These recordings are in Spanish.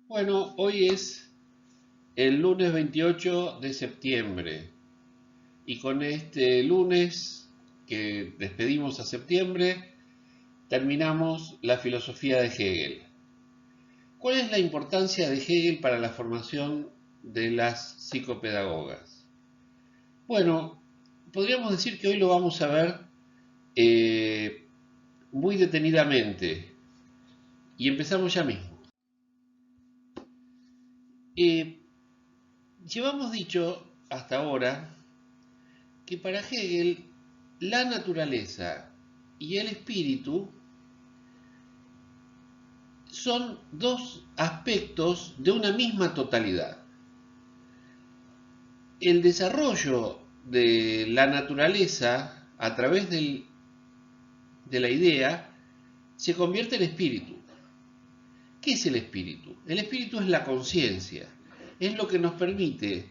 Bueno, hoy es el lunes 28 de septiembre y con este lunes que despedimos a septiembre terminamos la filosofía de Hegel. ¿Cuál es la importancia de Hegel para la formación de las psicopedagogas? Bueno, podríamos decir que hoy lo vamos a ver eh, muy detenidamente y empezamos ya mismo. Eh, Llevamos dicho hasta ahora que para Hegel la naturaleza y el espíritu son dos aspectos de una misma totalidad. El desarrollo de la naturaleza a través de la idea se convierte en espíritu. ¿Qué es el espíritu? El espíritu es la conciencia, es lo que nos permite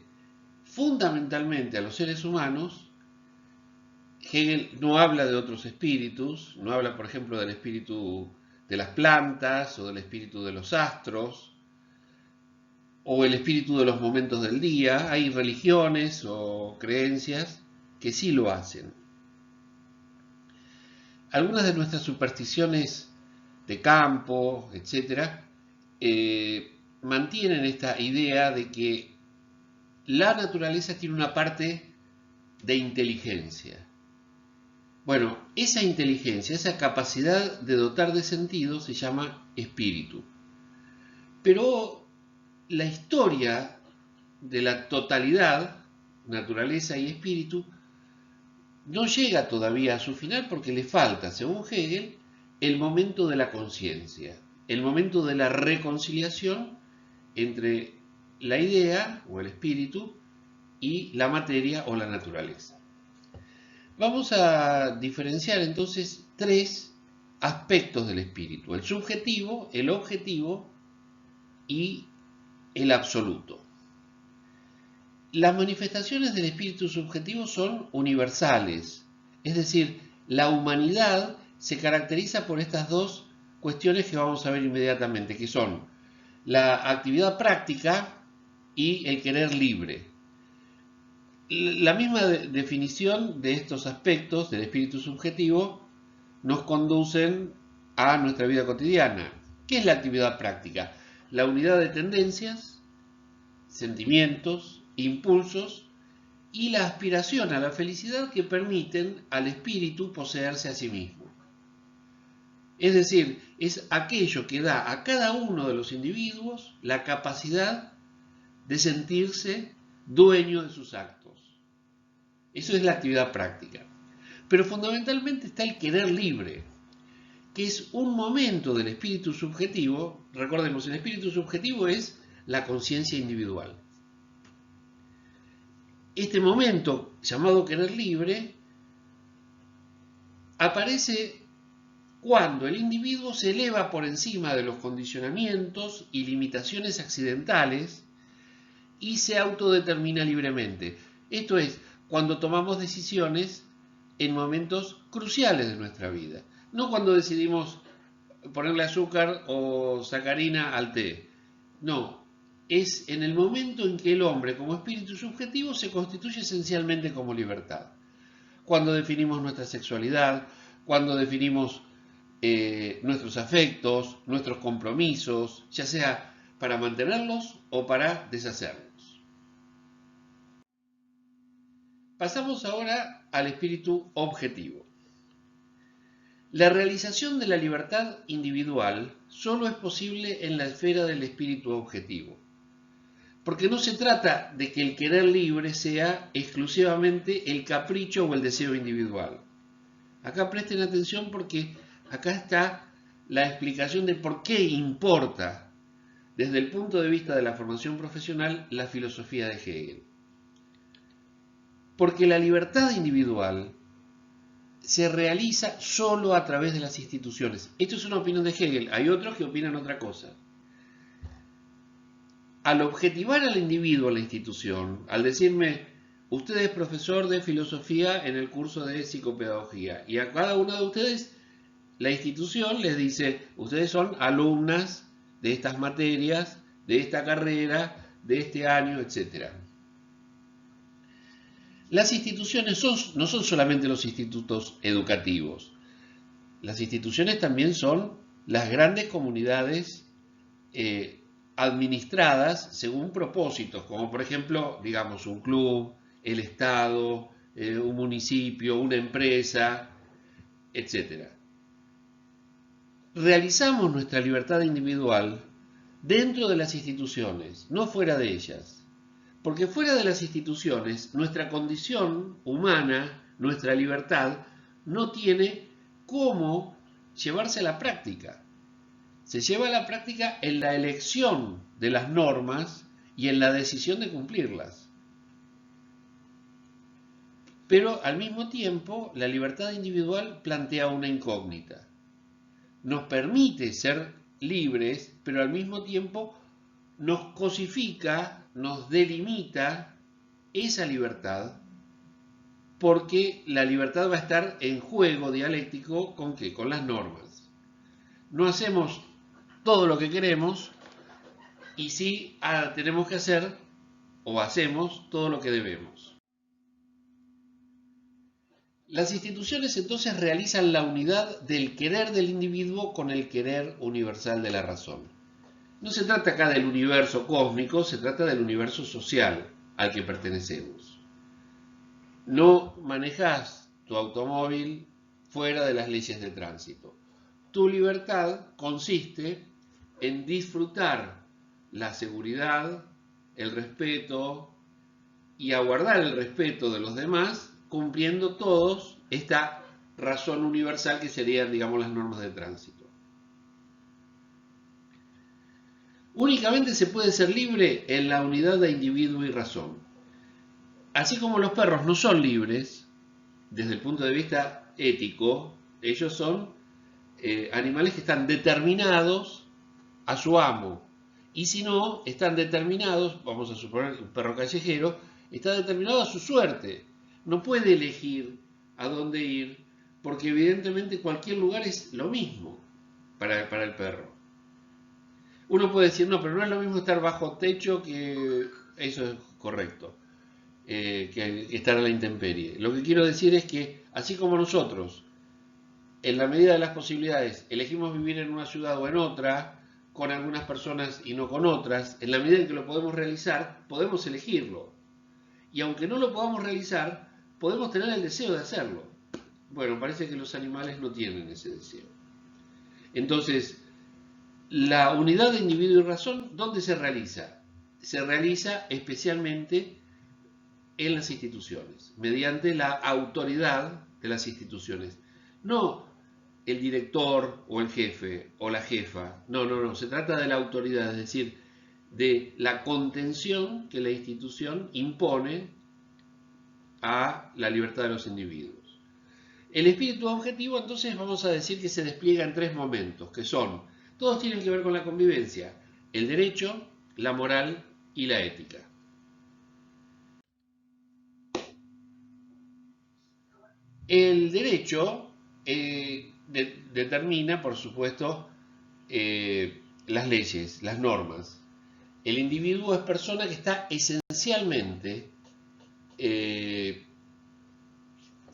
fundamentalmente a los seres humanos. Hegel no habla de otros espíritus, no habla, por ejemplo, del espíritu de las plantas o del espíritu de los astros o el espíritu de los momentos del día. Hay religiones o creencias que sí lo hacen. Algunas de nuestras supersticiones de campo, etcétera, mantienen esta idea de que la naturaleza tiene una parte de inteligencia. Bueno, esa inteligencia, esa capacidad de dotar de sentido se llama espíritu. Pero la historia de la totalidad, naturaleza y espíritu, no llega todavía a su final porque le falta, según Hegel, el momento de la conciencia, el momento de la reconciliación entre la idea o el espíritu y la materia o la naturaleza. Vamos a diferenciar entonces tres aspectos del espíritu: el subjetivo, el objetivo y el absoluto. Las manifestaciones del espíritu subjetivo son universales, es decir, la humanidad se caracteriza por estas dos cuestiones que vamos a ver inmediatamente, que son la actividad práctica y el querer libre. La misma definición de estos aspectos del espíritu subjetivo nos conducen a nuestra vida cotidiana. ¿Qué es la actividad práctica? La unidad de tendencias, sentimientos, impulsos y la aspiración a la felicidad que permiten al espíritu poseerse a sí mismo. Es decir, es aquello que da a cada uno de los individuos la capacidad de sentirse dueño de sus actos. Eso es la actividad práctica. Pero fundamentalmente está el querer libre, que es un momento del espíritu subjetivo. Recordemos, el espíritu subjetivo es la conciencia individual. Este momento, llamado querer libre, aparece cuando el individuo se eleva por encima de los condicionamientos y limitaciones accidentales y se autodetermina libremente. Esto es, cuando tomamos decisiones en momentos cruciales de nuestra vida. No cuando decidimos ponerle azúcar o sacarina al té. No, es en el momento en que el hombre como espíritu subjetivo se constituye esencialmente como libertad. Cuando definimos nuestra sexualidad, cuando definimos nuestros afectos, nuestros compromisos, ya sea para mantenerlos o para deshacerlos. Pasamos ahora al espíritu objetivo. La realización de la libertad individual solo es posible en la esfera del espíritu objetivo, porque no se trata de que el querer libre sea exclusivamente el capricho o el deseo individual. Acá presten atención porque acá está la explicación de por qué importa, desde el punto de vista de la formación profesional, la filosofía de Hegel. Porque la libertad individual se realiza solo a través de las instituciones. Esto es una opinión de Hegel, hay otros que opinan otra cosa. Al objetivar al individuo a la institución, al decirme, usted es profesor de filosofía en el curso de psicopedagogía, y a cada uno de ustedes la institución les dice, ustedes son alumnas de estas materias de esta carrera, de este año, etc. Las instituciones no son solamente los institutos educativos. Las instituciones también son las grandes comunidades administradas según propósitos, como por ejemplo, digamos, un club, el Estado, un municipio, una empresa, etc. Realizamos nuestra libertad individual dentro de las instituciones, no fuera de ellas. Porque fuera de las instituciones, nuestra condición humana, nuestra libertad, no tiene cómo llevarse a la práctica. Se lleva a la práctica en la elección de las normas y en la decisión de cumplirlas. Pero al mismo tiempo, la libertad individual plantea una incógnita. Nos permite ser libres, pero al mismo tiempo nos cosifica, nos delimita esa libertad, porque la libertad va a estar en juego dialéctico ¿con qué? Con las normas. No hacemos todo lo que queremos y sí tenemos que hacer o hacemos todo lo que debemos. Las instituciones entonces realizan la unidad del querer del individuo con el querer universal de la razón. No se trata acá del universo cósmico, se trata del universo social al que pertenecemos. No manejas tu automóvil fuera de las leyes de tránsito. Tu libertad consiste en disfrutar la seguridad, el respeto y aguardar el respeto de los demás, cumpliendo todos esta razón universal que serían, digamos, las normas de tránsito. Únicamente se puede ser libre en la unidad de individuo y razón. Así como los perros no son libres, desde el punto de vista ético, ellos son animales que están determinados a su amo. Y si no, están determinados, vamos a suponer que un perro callejero, está determinado a su suerte. No puede elegir a dónde ir, porque evidentemente cualquier lugar es lo mismo para el perro. Uno puede decir, no, pero no es lo mismo estar bajo techo que eso es correcto, que estar a la intemperie. Lo que quiero decir es que, así como nosotros, en la medida de las posibilidades, elegimos vivir en una ciudad o en otra, con algunas personas y no con otras, en la medida en que lo podemos realizar, podemos elegirlo. Y aunque no lo podamos realizar, podemos tener el deseo de hacerlo. Bueno, parece que los animales no tienen ese deseo. Entonces, la unidad de individuo y razón, ¿dónde se realiza? Se realiza especialmente en las instituciones, mediante la autoridad de las instituciones. No el director o el jefe o la jefa, no, se trata de la autoridad, es decir, de la contención que la institución impone a la libertad de los individuos. El espíritu objetivo, entonces, vamos a decir que se despliega en tres momentos, que son, todos tienen que ver con la convivencia: el derecho, la moral y la ética. El derecho determina, por supuesto, las leyes, las normas. El individuo es persona que está esencialmente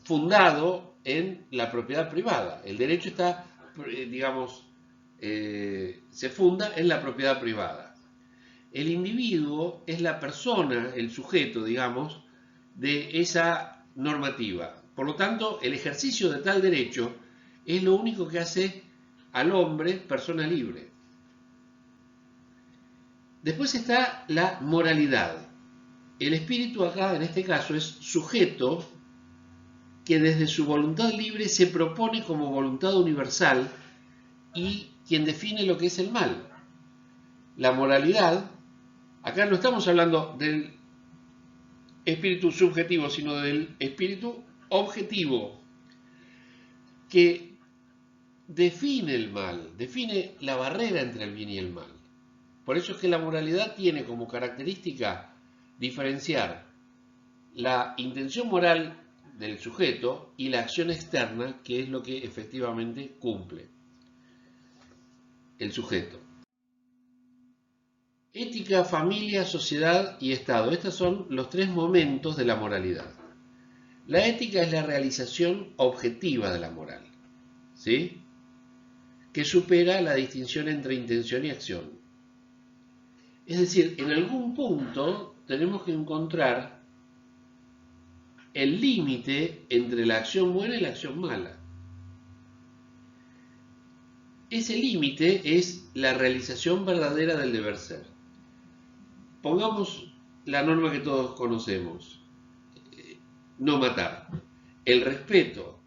fundado en la propiedad privada. El derecho está, digamos, se funda en la propiedad privada. El individuo es la persona, el sujeto, digamos, de esa normativa. Por lo tanto, el ejercicio de tal derecho es lo único que hace al hombre persona libre. Después está la moralidad. El espíritu acá, en este caso, es sujeto que desde su voluntad libre se propone como voluntad universal y quien define lo que es el mal. La moralidad, acá no estamos hablando del espíritu subjetivo, sino del espíritu objetivo, que define el mal, define la barrera entre el bien y el mal. Por eso es que la moralidad tiene como característica diferenciar la intención moral del sujeto y la acción externa, que es lo que efectivamente cumple el sujeto. Ética, familia, sociedad y Estado. Estos son los tres momentos de la moralidad. La ética es la realización objetiva de la moral, ¿sí? Que supera la distinción entre intención y acción. Es decir, en algún punto tenemos que encontrar el límite entre la acción buena y la acción mala. Ese límite es la realización verdadera del deber ser. Pongamos la norma que todos conocemos, no matar. El respeto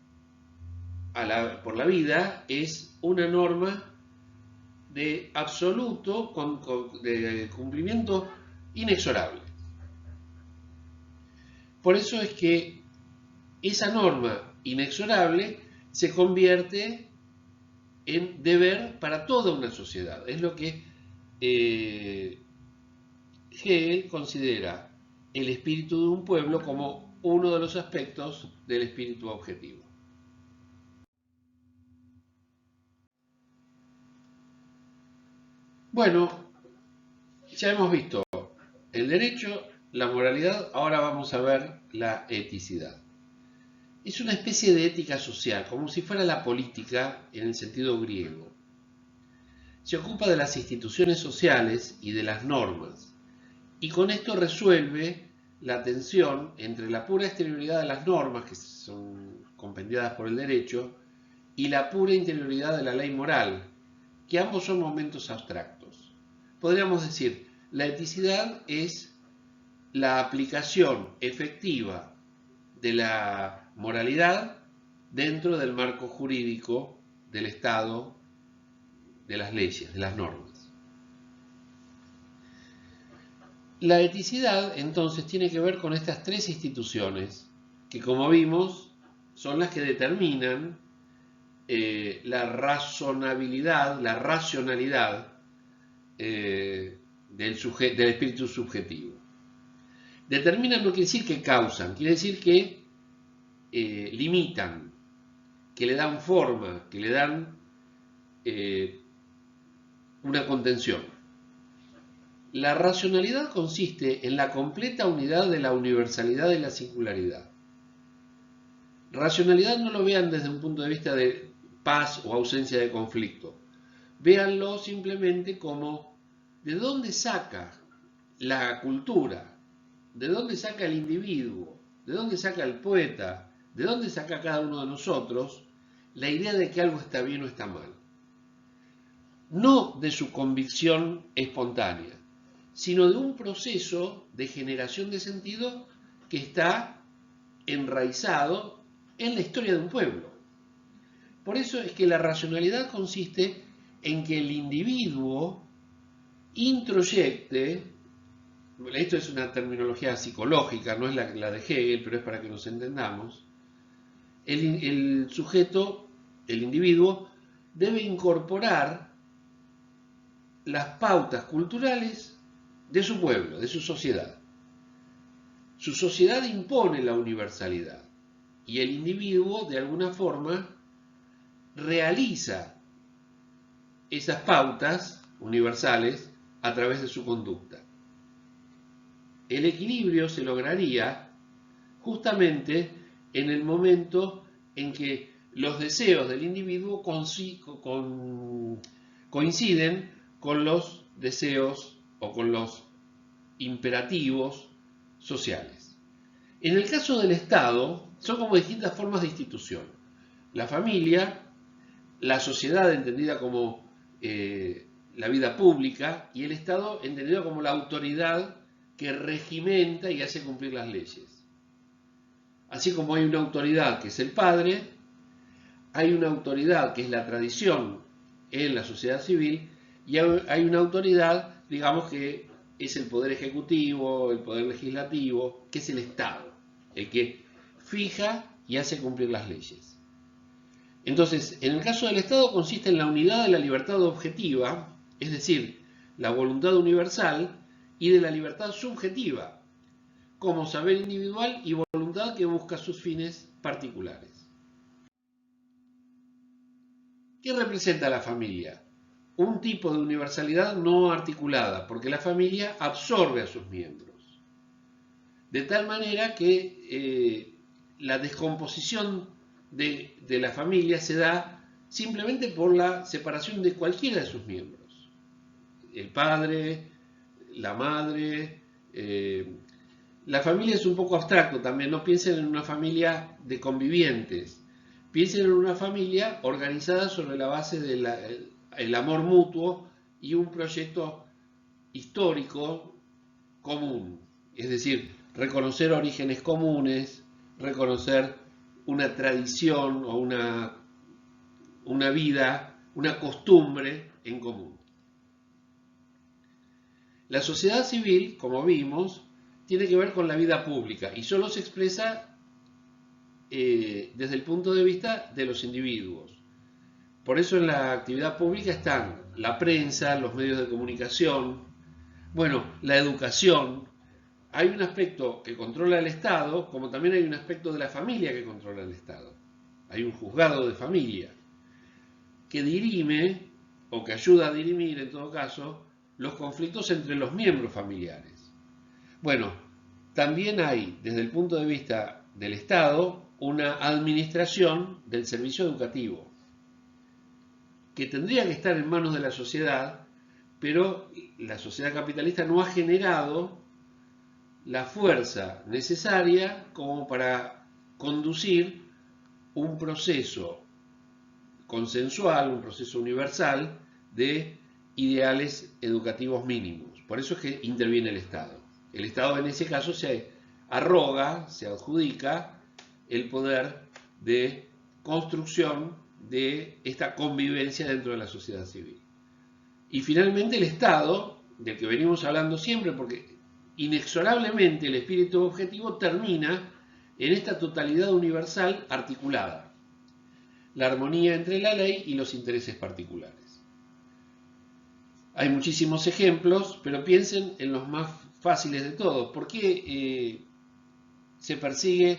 por la vida es una norma de absoluto de cumplimiento inexorable. Por eso es que esa norma inexorable se convierte en deber para toda una sociedad. Es lo que Hegel considera el espíritu de un pueblo como uno de los aspectos del espíritu objetivo. Bueno, ya hemos visto el derecho, la moralidad, ahora vamos a ver la eticidad. Es una especie de ética social, como si fuera la política en el sentido griego. Se ocupa de las instituciones sociales y de las normas, y con esto resuelve la tensión entre la pura exterioridad de las normas, que son compendiadas por el derecho, y la pura interioridad de la ley moral, que ambos son momentos abstractos. Podríamos decir, la eticidad es la aplicación efectiva de la moralidad dentro del marco jurídico del Estado, de las leyes, de las normas. La eticidad, entonces, tiene que ver con estas tres instituciones que, como vimos, son las que determinan la razonabilidad, la racionalidad del espíritu subjetivo. Determinan no quiere decir que causan, quiere decir que limitan, que le dan forma, que le dan una contención. La racionalidad consiste en la completa unidad de la universalidad y la singularidad. Racionalidad no lo vean desde un punto de vista de paz o ausencia de conflicto. Véanlo simplemente como de dónde saca la cultura, de dónde saca el individuo, de dónde saca el poeta, de dónde saca cada uno de nosotros la idea de que algo está bien o está mal. No de su convicción espontánea, sino de un proceso de generación de sentido que está enraizado en la historia de un pueblo. Por eso es que la racionalidad consiste en que el individuo introyecte, esto es una terminología psicológica, no es la de Hegel, pero es para que nos entendamos, el sujeto, el individuo, debe incorporar las pautas culturales de su pueblo, de su sociedad. Su sociedad impone la universalidad y el individuo, de alguna forma, realiza esas pautas universales a través de su conducta. El equilibrio se lograría justamente en el momento en que los deseos del individuo coinciden con los deseos o con los imperativos sociales. En el caso del Estado, son como distintas formas de institución. La familia, la sociedad entendida como la vida pública y el Estado entendido como la autoridad que regimenta y hace cumplir las leyes. Así como hay una autoridad que es el padre, hay una autoridad que es la tradición en la sociedad civil y hay una autoridad, digamos, que es el poder ejecutivo, el poder legislativo, que es el Estado, el que fija y hace cumplir las leyes. Entonces, en el caso del Estado consiste en la unidad de la libertad objetiva, es decir, la voluntad universal, y de la libertad subjetiva, como saber individual y voluntad que busca sus fines particulares. ¿Qué representa la familia? un tipo de universalidad no articulada, porque la familia absorbe a sus miembros. De tal manera que la descomposición de la familia se da simplemente por la separación de cualquiera de sus miembros. El padre, la madre. La familia es un poco abstracto también, no piensen en una familia de convivientes, piensen en una familia organizada sobre la base del amor mutuo y un proyecto histórico común. Es decir, reconocer orígenes comunes, reconocer una tradición o una vida, una costumbre en común. La sociedad civil, como vimos, tiene que ver con la vida pública y solo se expresa desde el punto de vista de los individuos. Por eso en la actividad pública están la prensa, los medios de comunicación, bueno, la educación. Hay un aspecto que controla el Estado, como también hay un aspecto de la familia que controla el Estado. Hay un juzgado de familia que dirime, o que ayuda a dirimir en todo caso, los conflictos entre los miembros familiares. Bueno, también hay, desde el punto de vista del Estado, una administración del servicio educativo, que tendría que estar en manos de la sociedad, pero la sociedad capitalista no ha generado la fuerza necesaria como para conducir un proceso consensual, un proceso universal de ideales educativos mínimos. Por eso es que interviene el Estado. El Estado en ese caso se arroga, se adjudica el poder de construcción de esta convivencia dentro de la sociedad civil. Y finalmente el Estado, del que venimos hablando siempre, porque inexorablemente el espíritu objetivo termina en esta totalidad universal articulada, la armonía entre la ley y los intereses particulares. Hay muchísimos ejemplos, pero piensen en los más fáciles de todos. ¿Por qué se persigue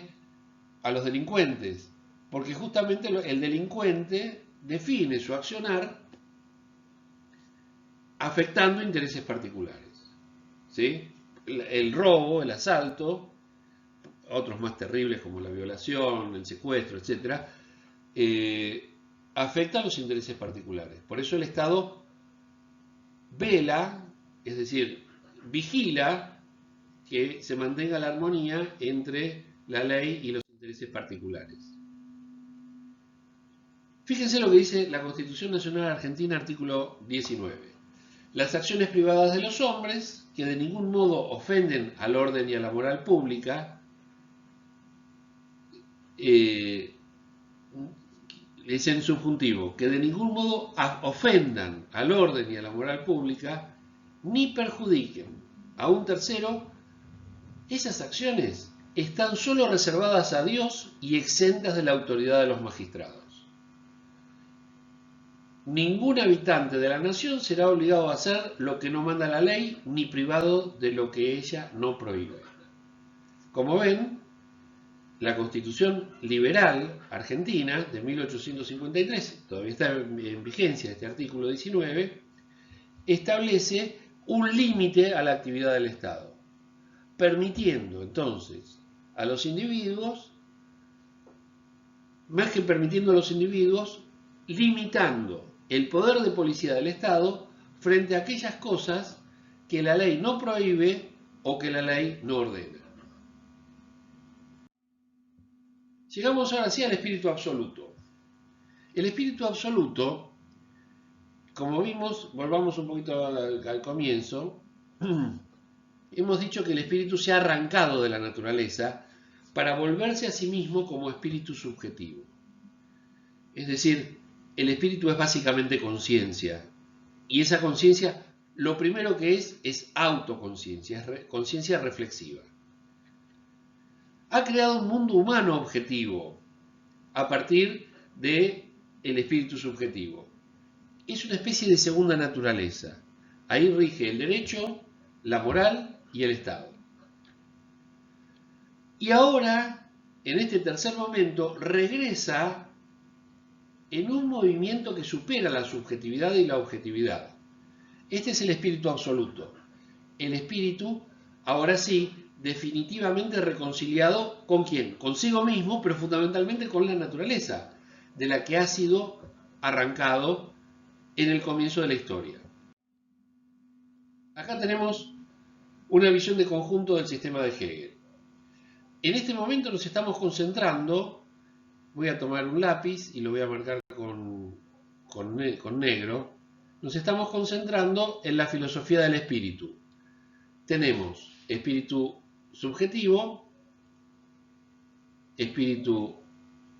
a los delincuentes? Porque justamente el delincuente define su accionar afectando intereses particulares. ¿Sí? El robo, el asalto, otros más terribles como la violación, el secuestro, etc., afecta a los intereses particulares. Por eso el Estado vela, es decir, vigila que se mantenga la armonía entre la ley y los intereses particulares. Fíjense lo que dice la Constitución Nacional Argentina, artículo 19. Las acciones privadas de los hombres, que de ningún modo ofenden al orden y a la moral pública, es en subjuntivo, que de ningún modo ofendan al orden y a la moral pública, ni perjudiquen a un tercero, esas acciones están solo reservadas a Dios y exentas de la autoridad de los magistrados. Ningún habitante de la nación será obligado a hacer lo que no manda la ley, ni privado de lo que ella no prohíbe. Como ven, la Constitución Liberal Argentina de 1853, todavía está en vigencia este artículo 19, establece un límite a la actividad del Estado, permitiendo entonces a los individuos, más que permitiendo a los individuos, limitando el poder de policía del Estado frente a aquellas cosas que la ley no prohíbe o que la ley no ordena. Llegamos ahora sí al espíritu absoluto. El espíritu absoluto, como vimos, volvamos un poquito al comienzo, hemos dicho que el espíritu se ha arrancado de la naturaleza para volverse a sí mismo como espíritu subjetivo. Es decir, el espíritu es básicamente conciencia, y esa conciencia lo primero que es autoconciencia, es conciencia reflexiva. Ha creado un mundo humano objetivo a partir del espíritu subjetivo. Es una especie de segunda naturaleza. Ahí rige el derecho, la moral y el Estado. Y ahora, en este tercer momento, regresa en un movimiento que supera la subjetividad y la objetividad. Este es el espíritu absoluto. El espíritu, ahora sí, definitivamente reconciliado ¿con quién? Consigo mismo, pero fundamentalmente con la naturaleza, de la que ha sido arrancado en el comienzo de la historia. Acá tenemos una visión de conjunto del sistema de Hegel. En este momento nos estamos concentrando, voy a tomar un lápiz y lo voy a marcar con negro, nos estamos concentrando en la filosofía del espíritu. Tenemos espíritu subjetivo, espíritu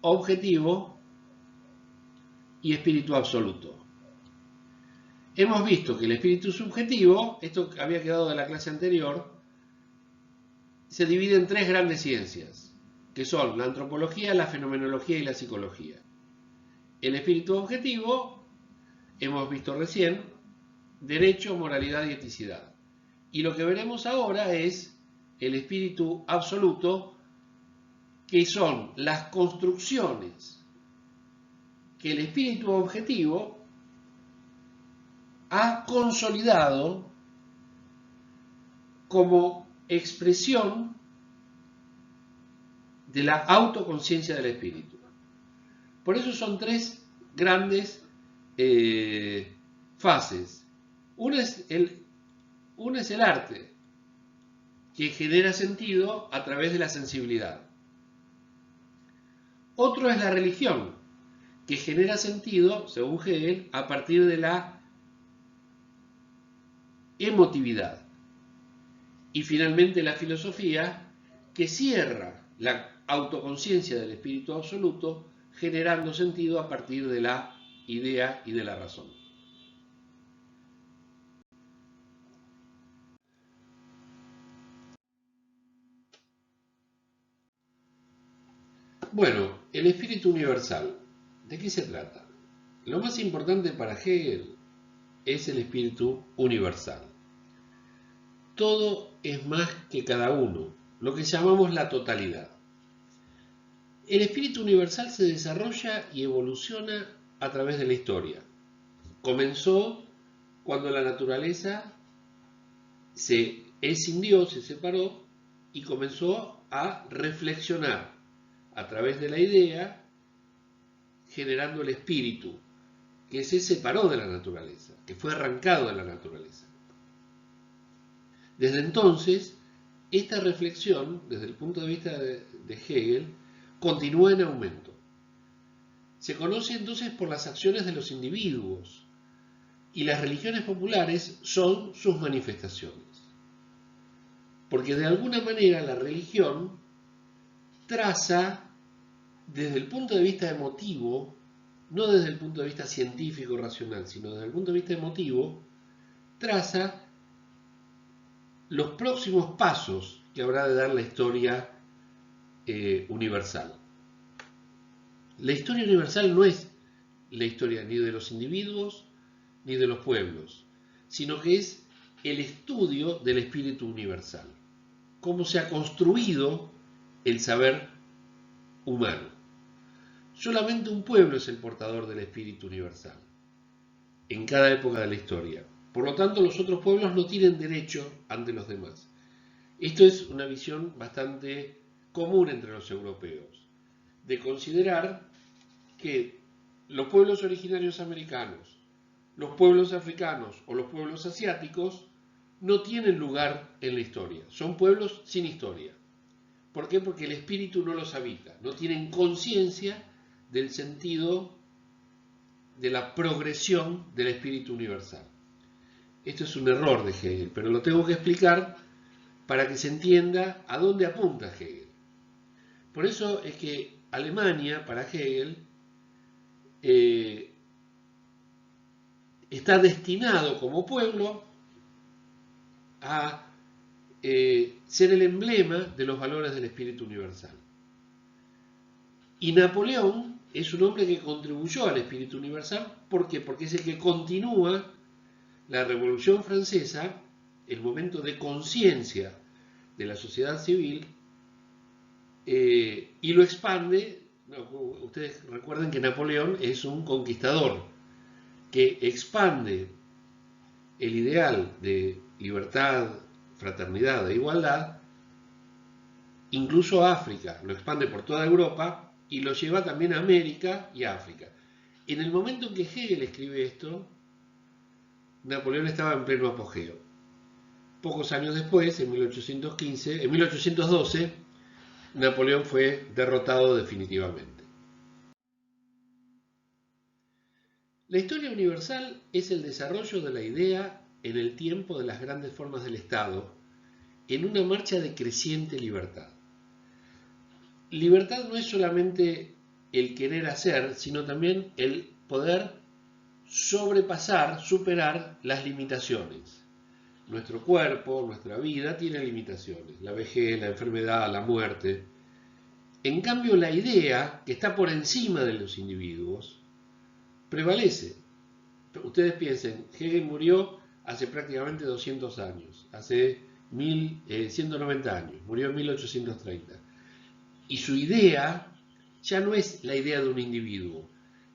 objetivo y espíritu absoluto. Hemos visto que el espíritu subjetivo, esto había quedado de la clase anterior, se divide en tres grandes ciencias, que son la antropología, la fenomenología y la psicología. El espíritu objetivo, hemos visto recién, derecho, moralidad y eticidad. Y lo que veremos ahora es el espíritu absoluto, que son las construcciones que el espíritu objetivo ha consolidado como expresión de la autoconciencia del espíritu. Por eso son tres grandes fases. Una es el arte, que genera sentido a través de la sensibilidad. Otro es la religión, que genera sentido, según Hegel, a partir de la emotividad. Y finalmente la filosofía, que cierra la autoconciencia del espíritu absoluto, generando sentido a partir de la idea y de la razón. Bueno, el espíritu universal, ¿de qué se trata? Lo más importante para Hegel es el espíritu universal. Todo es más que cada uno, lo que llamamos la totalidad. El espíritu universal se desarrolla y evoluciona a través de la historia. Comenzó cuando la naturaleza se escindió, se separó y comenzó a reflexionar a través de la idea, generando el espíritu, que se separó de la naturaleza, que fue arrancado de la naturaleza. Desde entonces, esta reflexión, desde el punto de vista de Hegel, continúa en aumento. Se conoce entonces por las acciones de los individuos, y las religiones populares son sus manifestaciones. Porque de alguna manera la religión traza, desde el punto de vista emotivo, no desde el punto de vista científico racional, sino desde el punto de vista emotivo, traza los próximos pasos que habrá de dar la historia universal. La historia universal no es la historia ni de los individuos ni de los pueblos, sino que es el estudio del espíritu universal, cómo se ha construido el saber humano. Solamente un pueblo es el portador del espíritu universal, en cada época de la historia. Por lo tanto, los otros pueblos no tienen derecho ante los demás. Esto es una visión bastante común entre los europeos, de considerar que los pueblos originarios americanos, los pueblos africanos o los pueblos asiáticos no tienen lugar en la historia. Son pueblos sin historia. ¿Por qué? Porque el espíritu no los habita. No tienen conciencia del sentido de la progresión del espíritu universal. Esto es un error de Hegel, pero lo tengo que explicar para que se entienda a dónde apunta Hegel. Por eso es que Alemania, para Hegel, está destinado como pueblo a ser el emblema de los valores del espíritu universal. Y Napoleón es un hombre que contribuyó al espíritu universal. ¿Por qué? Porque es el que continúa la Revolución Francesa, el momento de conciencia de la sociedad civil, y lo expande No, ustedes recuerden que Napoleón es un conquistador que expande el ideal de libertad, fraternidad e igualdad, incluso a África, lo expande por toda Europa y lo lleva también a América y a África. En el momento en que Hegel escribe esto, Napoleón estaba en pleno apogeo. Pocos años después, en 1812, Napoleón fue derrotado definitivamente. La historia universal es el desarrollo de la idea en el tiempo de las grandes formas del Estado, en una marcha de creciente libertad. Libertad no es solamente el querer hacer, sino también el poder sobrepasar, superar las limitaciones. Nuestro cuerpo, nuestra vida tiene limitaciones, la vejez, la enfermedad, la muerte. En cambio, la idea, que está por encima de los individuos, prevalece. Ustedes piensen, Hegel murió hace prácticamente 200 años, hace 190 años, murió en 1830. Y su idea ya no es la idea de un individuo,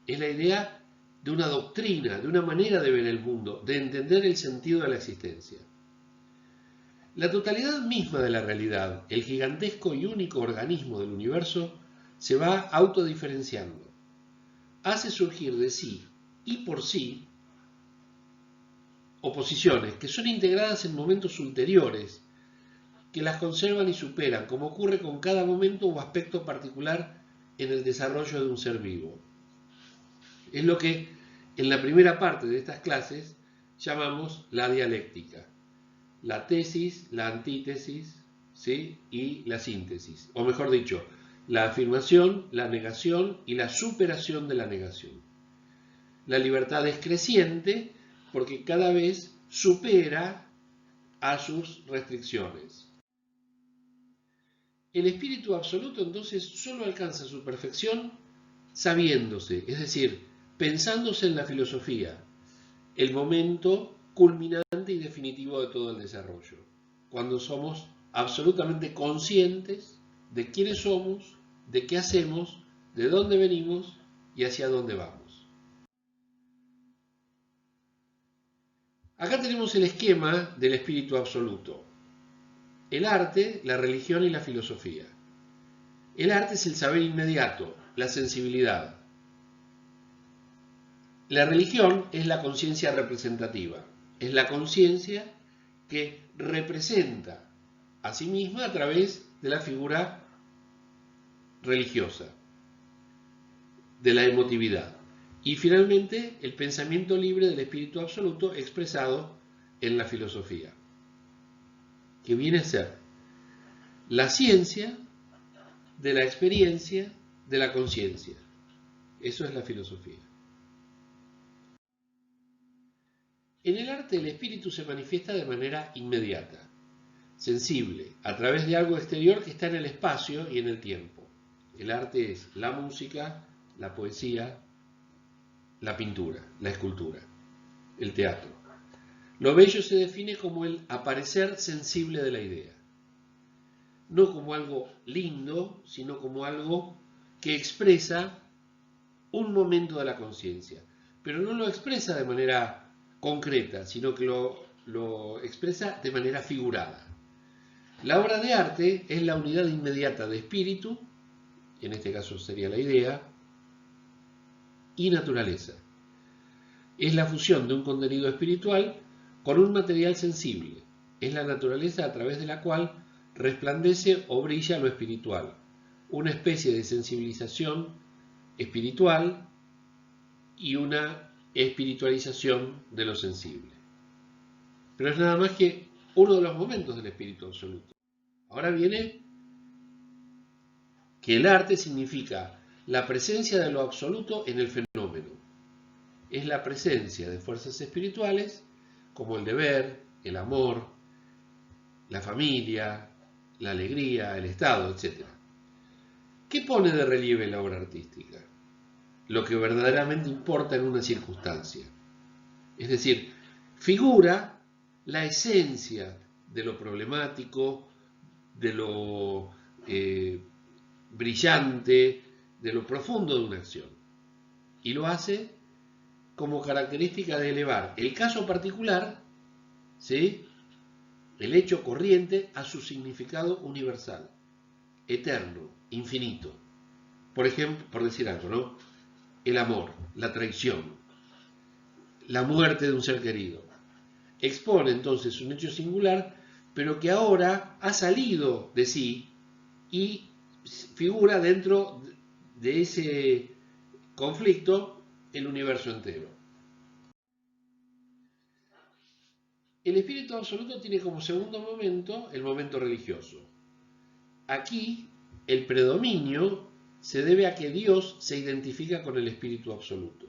es la idea de una doctrina, de una manera de ver el mundo, de entender el sentido de la existencia. La totalidad misma de la realidad, el gigantesco y único organismo del universo, se va autodiferenciando. Hace surgir de sí y por sí oposiciones que son integradas en momentos ulteriores, que las conservan y superan, como ocurre con cada momento o aspecto particular en el desarrollo de un ser vivo. Es lo que en la primera parte de estas clases llamamos la dialéctica. La tesis, la antítesis, ¿sí? Y la síntesis. O mejor dicho, la afirmación, la negación y la superación de la negación. La libertad es creciente porque cada vez supera a sus restricciones. El espíritu absoluto entonces solo alcanza su perfección sabiéndose, es decir, pensándose en la filosofía, el momento culminante y definitivo de todo el desarrollo, cuando somos absolutamente conscientes de quiénes somos, de qué hacemos, de dónde venimos y hacia dónde vamos. Acá tenemos el esquema del espíritu absoluto. El arte, la religión y la filosofía. El arte es el saber inmediato, la sensibilidad. La religión es la conciencia representativa, es la conciencia que representa a sí misma a través de la figura religiosa, de la emotividad. Y finalmente el pensamiento libre del espíritu absoluto expresado en la filosofía, que viene a ser la ciencia de la experiencia de la conciencia. Eso es la filosofía. En el arte el espíritu se manifiesta de manera inmediata, sensible, a través de algo exterior que está en el espacio y en el tiempo. El arte es la música, la poesía, la pintura, la escultura, el teatro. Lo bello se define como el aparecer sensible de la idea. No como algo lindo, sino como algo que expresa un momento de la conciencia. Pero no lo expresa de manera concreta, sino que lo expresa de manera figurada. La obra de arte es la unidad inmediata de espíritu, en este caso sería la idea, y naturaleza. Es la fusión de un contenido espiritual con un material sensible. Es la naturaleza a través de la cual resplandece o brilla lo espiritual, una especie de sensibilización espiritual y una espiritualización de lo sensible. Pero es nada más que uno de los momentos del espíritu absoluto. Ahora viene que el arte significa la presencia de lo absoluto en el fenómeno. Es la presencia de fuerzas espirituales como el deber, el amor, la familia, la alegría, el estado, etc. ¿Qué pone de relieve la obra artística? Lo que verdaderamente importa en una circunstancia. Es decir, figura la esencia de lo problemático, de lo brillante, de lo profundo de una acción. Y lo hace como característica de elevar el caso particular, ¿sí?, el hecho corriente, a su significado universal, eterno, infinito. Por ejemplo, por decir algo, ¿no? El amor, la traición, la muerte de un ser querido. Expone entonces un hecho singular, pero que ahora ha salido de sí y figura dentro de ese conflicto el universo entero. El espíritu absoluto tiene como segundo momento el momento religioso. Aquí el predominio se debe a que Dios se identifica con el espíritu absoluto.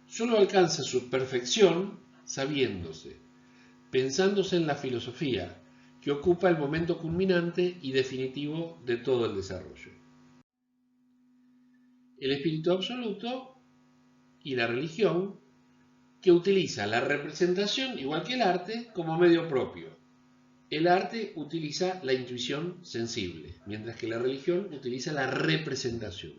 Solo alcanza su perfección sabiéndose, pensándose en la filosofía, que ocupa el momento culminante y definitivo de todo el desarrollo. El espíritu absoluto y la religión, que utiliza la representación, igual que el arte, como medio propio. El arte utiliza la intuición sensible, mientras que la religión utiliza la representación.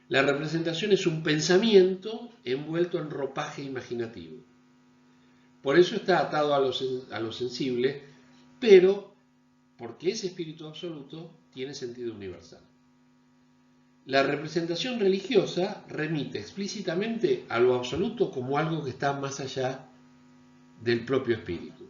La representación es un pensamiento envuelto en ropaje imaginativo. Por eso está atado a lo sensible, pero porque ese espíritu absoluto tiene sentido universal. La representación religiosa remite explícitamente a lo absoluto como algo que está más allá del propio espíritu.